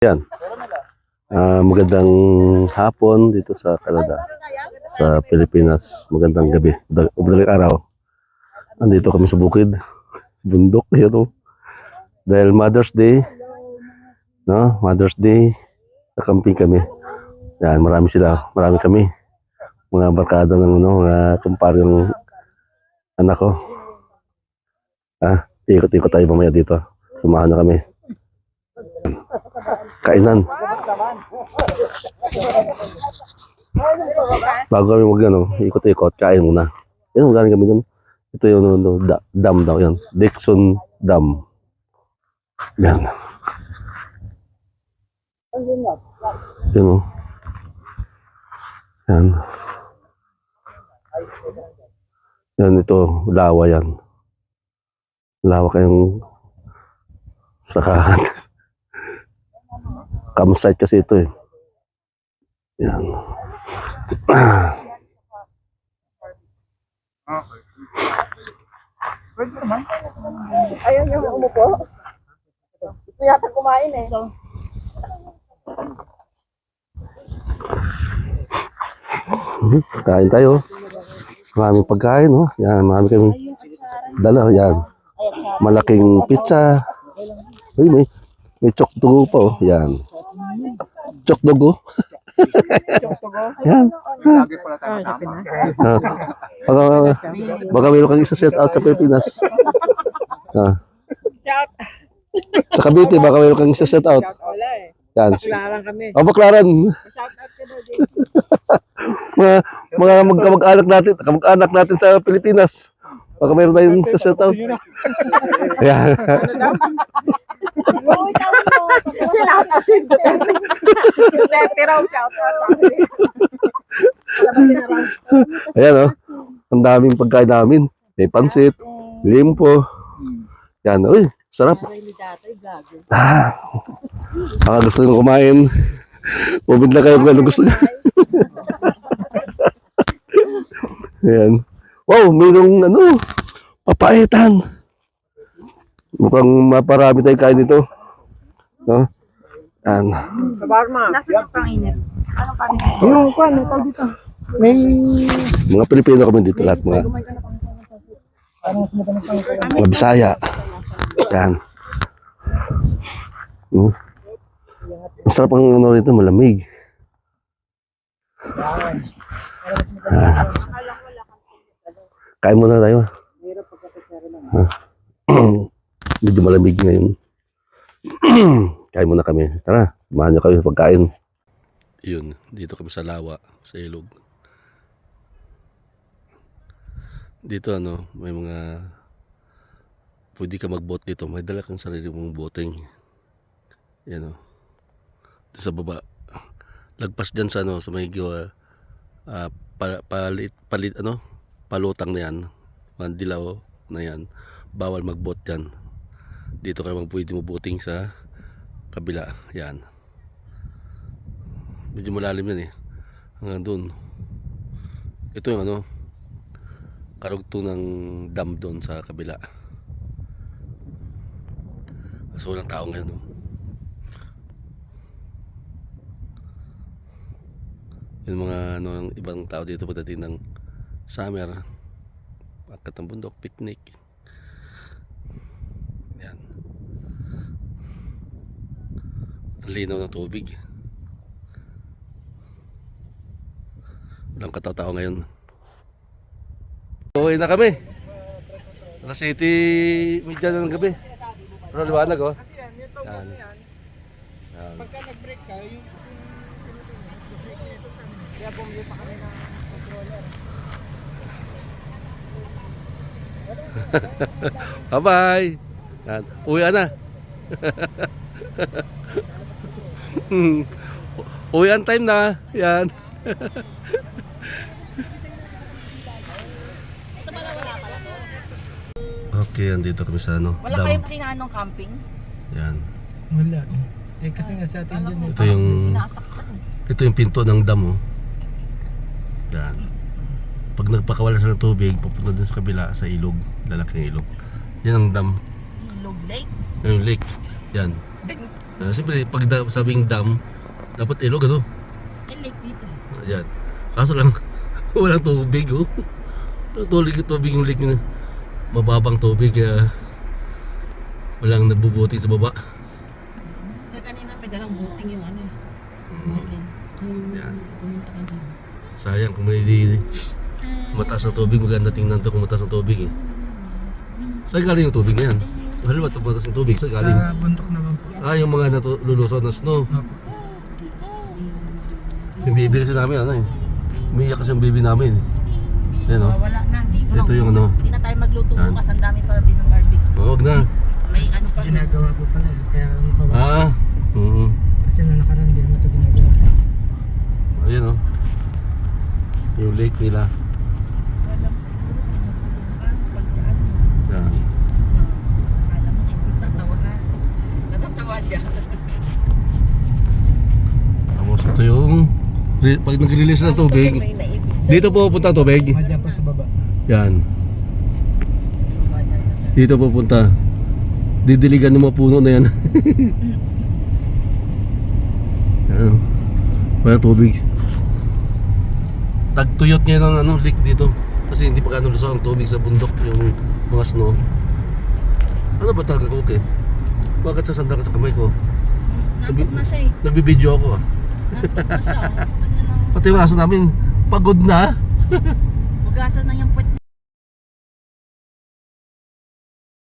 Yan. Magandang hapon dito sa Canada, sa Pilipinas. Magandang gabi, madaling araw. Andito kami sa bukid, sa bundok. Ito. Dahil Mother's Day, no? Mother's Day, nakamping kami. Yan, marami kami. Mga barkada ng mga kumpare ng anak ko. Ikot-ikot tayo mamaya dito. Samahan na kami. Kainan. Bago kami ikot-ikot, kain muna. Yan, galing kami dun. Ito yung dam daw yan. Dixon Dam. Yan. Yan o. Yan. Yan, ito, lawa yan. Lawa kayong sakahan. Campsite kasi ito eh. Yan. Ayaw niya umupo. Gusto yata kumain eh. Kain tayo. Maraming pagkain, oh. Yan, marami kami dala. Yan. Malaking pizza. Uy, may chokdugo pa, oh. Yan. Chokdugo. Yan. Baka mayroon kang isa-set out sa Pilipinas. Sa Cavite, baka mayroon kang isa-set out. Yan. Baklaran kami. Baklaran. Shout out ka na din. Mga kamag-anak natin sa Pilipinas. Baka mayroon tayong isa-set out. Yan. Uy, tawag mo. Shout out si Duterte raw. Shout out. Ayan, oh. Ang daming pagkain namin. May pansit, limpo. Yan, uy, sarap. Baka gusto nyo kumain. Bumid na kayo kung ano gusto nyo. Ayan. Wow, mayroong papaitan. Mukhang maparami tayong kain dito. No? Yan. Nasa pang init. Ano pa rin? Yung kwan, tawag dito. May Mga Pilipino kami dito lahat. Mga Bisaya. Yan. Masarap ang rito, malamig. Kain muna tayo. Medyo malamig ngayon. Kain muna kami. Tara, samahan nyo kami sa pagkain. Yun, dito kami sa lawa, sa ilog. Dito may mga pwede ka mag-boat dito. May dala kang sarili mong boating. Yan o. Dito sa baba. Lagpas dyan sa sa may palutang na yan. Mga dilaw na yan. Bawal mag-boat yan. Dito ka naman pwede mo boating sa kabila. Yan. Medyo malalim yan eh. Hanggang dun. Ito yung karugtong ng dam doon sa kabila. So walang tao ngayon. Yung mga ibang tao dito pagdating ng summer, akat ng bundok, picnic. Yan. Ang linaw ng tubig. Walang katao-tao ngayon. Okay na kami. Alas 7:30 na ng gabi. Pero liwanag oh. kasi yan, yung tawag mo yan. Pagka nag-break ka, yung kaya bumili pa kami ng controller. Bye-bye. Yan. Uwi na. Uwi on time na. Yan. Okay, andito kami sa Wala dam. kayong plinanong camping? Yan. Wala. Kasi nga sa atin dyan. Ito yung pinto ng dam oh. Yan. Pag nagpakawala siya ng tubig, papunta din sa kabila sa ilog, lalaking ilog. Yan ang dam. Ilog Lake? Yung lake. Yan. Siyempre, pag sabing dam, dapat ilog, ano? Lake dito. Ayan. Kaso lang, walang tubig, oh. Tubig yung lake na. Mababang tubig, walang nabubuti sa baba. Kaya kanina may dalang buting yung ano eh. Yan. Pumunta ka dito. Sayang kung may mataas na tubig, maganda tingnan to kung mataas na tubig eh. Saan galing yung tubig na yan? Halimbawa, mataas ng tubig, saan galing? Sa bundok naman po. Yung mga lulusot na snow. Opo. Yung baby kasi namin, ano eh. Umiiyak kasi yung baby namin eh. Ayan oh. Wala na. Ito yung ano. Hindi na tayo magluto Yan. bukas. Ang dami pa din ng barbecue. Huwag na. May ano pa rin. Ginagawa po pala eh. Kaya ano pa ba? Kasi nung nakaraan din mo ito ginagawa. Ayan oh. Yung lake nila. Wala mo siguro pinapulong ka. Pag dyan mo. Yan. Akala mo tatawa ka. Natatawa siya. Tapos ito yung pag nag-release ng tubig, May naibig sa dito po pupunta ang tubig. Madyan pa sa baba. Yan. bayan na sa Dito pupunta. Didiligan ng mga puno na yan. Yan. Wala tubig. Tagtuyot ngayon ng ano, lake dito. Kasi hindi pa gano'n lusok ang tubig sa bundok, yung mga snow. Ano ba talaga ko okay? Bakit sasandal ka sa kamay ko? Nantok na siya eh. Nagbibideo ako ah. Nantok na siya. Gusto niya nang Pati yung aso namin, pagod na. hugasan na yung